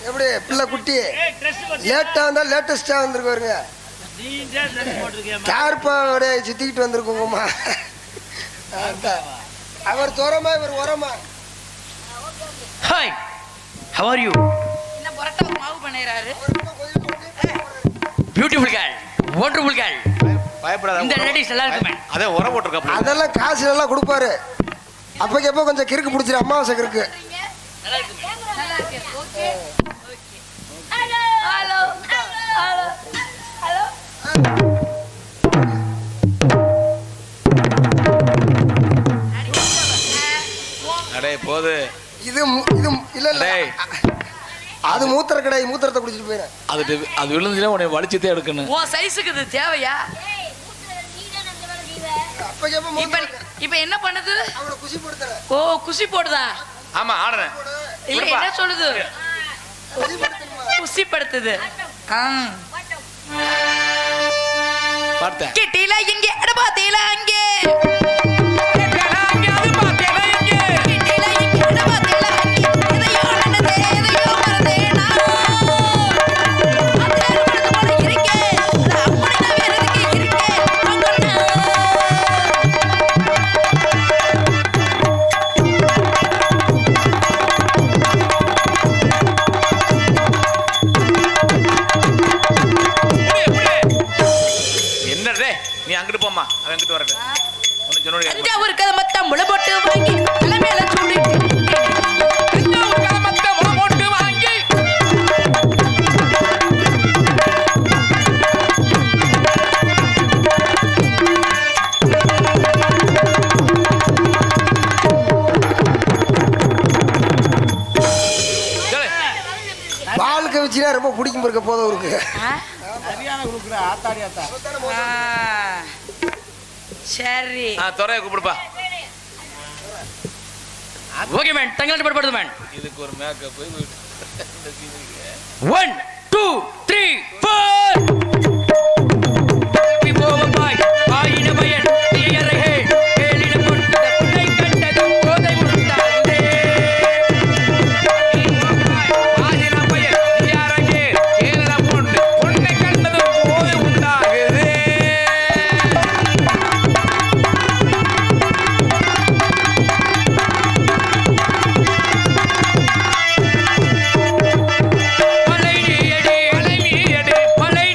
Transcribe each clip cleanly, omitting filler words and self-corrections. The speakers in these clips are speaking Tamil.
எப்படி பிள்ளை குட்டி லேட்டா வந்தா லேட்டஸ்டா வந்திருக்கு பாருங்க. கார்பாவோட சுத்திக்கிட்டு வந்திருக்கோங்கம்மா. அவர் தோரமா இவர் ஓரமா. Hi, how are you? என்ன பரோட்டா மாவு பண்ணேறாரு. Beautiful girl, wonderful girl. பயப்படாத. இந்த லேடிஸ் நல்லா இருக்குமே. அதே உரம் போட்டுருக்க. அதெல்லாம் காசு எல்லாம் கொடுப்பாரு. அப்பக்கு எப்போ கொஞ்சம் கிறுக்கு பிடிச்சிரு. அமாவாசை கிறுக்கு. நல்லா இருக்கு. Okay. Hello hello hello hello. அடே போது. இது இல்ல இல்ல. அது மூத்திர கடை, மூத்திரத்தை குடிச்சிட்டு போயிரு. அது விழுந்துச்சுன்னா உன்னை வலிச்சுதே எடுக்கணும். உன் சைஸுக்கு இது தேவையா? இப்ப என்ன பண்ணுது? அவனை குஷி போடுதற. ஓ, குஷி போடுதா? ஆமா, ஆடுறேன். இல்ல, என்ன சொல்லுது? குஷி படுத்துது. பார்த்தேன். கிட்டில இங்க அடபாத்தில அங்கே. நீ அங்கிட்டு போமா, அவன் அங்கிட்டு வரட்டும். ஒன்னு சொன்னோட தஞ்சாவூர் கதை மொத்தம் முளை போட்டு வாங்கி தலைமையில சூடிட்டு. தஞ்சாவூர் கதை மொத்தம் முளை போட்டு வாங்கி. பால் கவிச்சினா ரொம்ப பிடிக்கும் இருக்க போதும் இருக்கு. சரியான குடுக்குற ஆத்தாடி ஆத்தா. சரி, தொரைய கூப்பிடுப்பா. ஓகே மேன், தங்களாட்டு படுது மேன். இதுக்கு ஒரு மேக்கப். 1 2 3 4. We go by ஆயின பயன் தீயரகே ஏலின கொண்ட புனை கண்டது போதை உண்டாகுதே. ஆயின பயன் தீயரகே ஏலின கொண்ட புனை கண்டது போதை உண்டாகுதே. மலை நீயடி மலை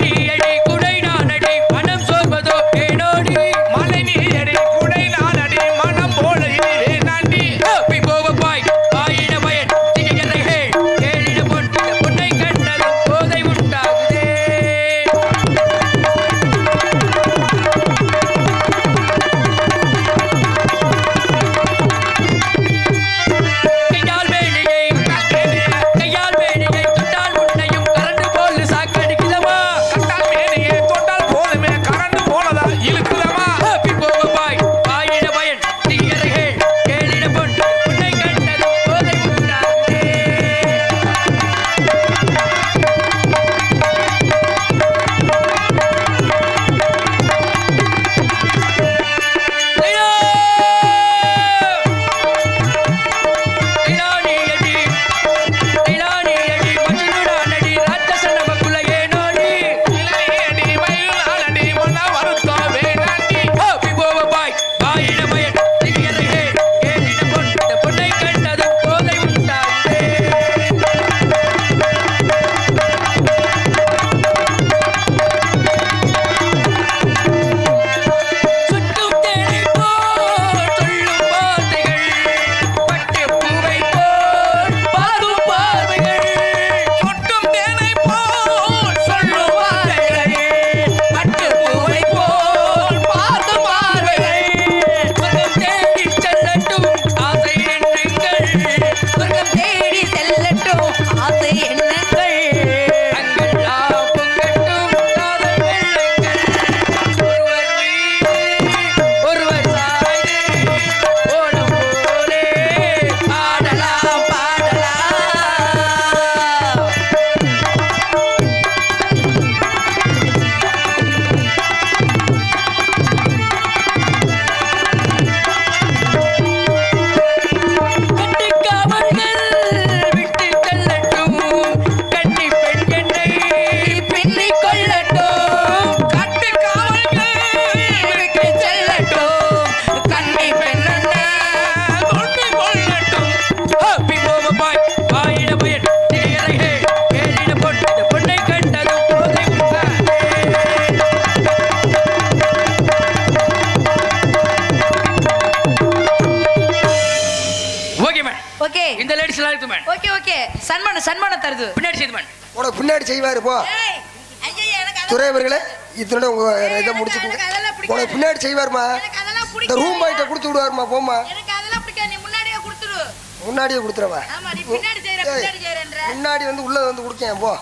இந்த லேடிஸ் எல்லாம் இருக்கு மேன். ஓகே ஓகே சன்மானம் தருது. பின்னாடி செய்து மேன். உனக்கு பின்னாடி செய்வாரு போ. ஏய் ஐயா எனக்கு துரை அவர்களே இதோட உங்க இதை முடிச்சுக்கோங்க. எனக்கு அதெல்லாம் பிடிக்காது. உனக்கு பின்னாடி செய்வாருமா. எனக்கு அதெல்லாம் இந்த பிடிக்காது. ரூம் பாய்ட்ட கொடுத்து விடுவாருமா போமா. எனக்கு அதெல்லாம் பிடிக்காது. நீ முன்னாடியே கொடுத்துரு. முன்னாடியே கொடுத்துறவா. ஆமா நீ பின்னாடி செய்றன்ற. முன்னாடி வந்து உள்ள வந்து கொடுக்கேன் போ.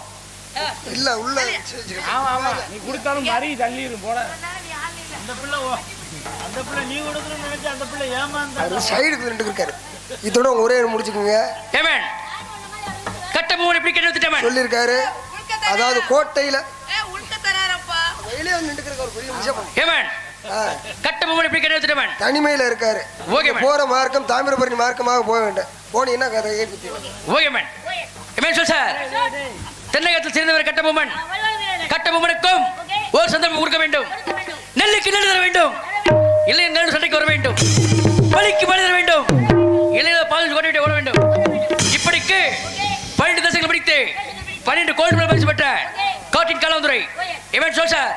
இல்ல உள்ள ஆமா ஆமா நீ கொடுத்தாலும் மறி தள்ளிடும் போட. அந்த பிள்ளை நீ கொடுக்கணும்னு நினைச்சு அந்த பிள்ளை ஏமாந்தா சைடுக்கு ரெண்டு இருக்காரு. இதோட உங்க ஒரே முடிச்சுக்கோங்க. ஏமன் கட்ட பூமனை இப்படி கட்டி வந்துட்டேன் மேன். சொல்லியிருக்காரு. அதாவது கோட்டையில ஏய் உள்க தராரப்பா. வெளியே வந்து நின்னுக்கிற ஒரு பெரிய விஷயம். ஏமன் கட்ட பூமனை இப்படி கட்டி வந்துட்டேன் மேன். தனிமையில இருக்காரு. Okay man. போற மார்க்கம் தாமிரபரணி மார்க்கமாக போக வேண்டும். போனீங்கன்னா கதை ஏற்படுத்தி. Okay man. ஏமன் சொல் சார். தென்னகத்தில் சிறந்தவர் கட்ட பூமன். கட்ட பூமனுக்கும் ஒரு சந்தர்ப்பம் கொடுக்க வேண்டும். நெல்லுக்கு நெல் தர வேண்டும். இல்லை நெல் சண்டைக்கு வர வேண்டும். பலிக்கு பலி தர வேண்டும். இளைய பால் கொண்டு ஓட வேண்டும். இப்படிக்கு 12 தசைகள் படித்து 12 கோல்டு மெடல் பரிசு பெற்ற காட்டின் காலாந்துரை இவன் சொல் சார்.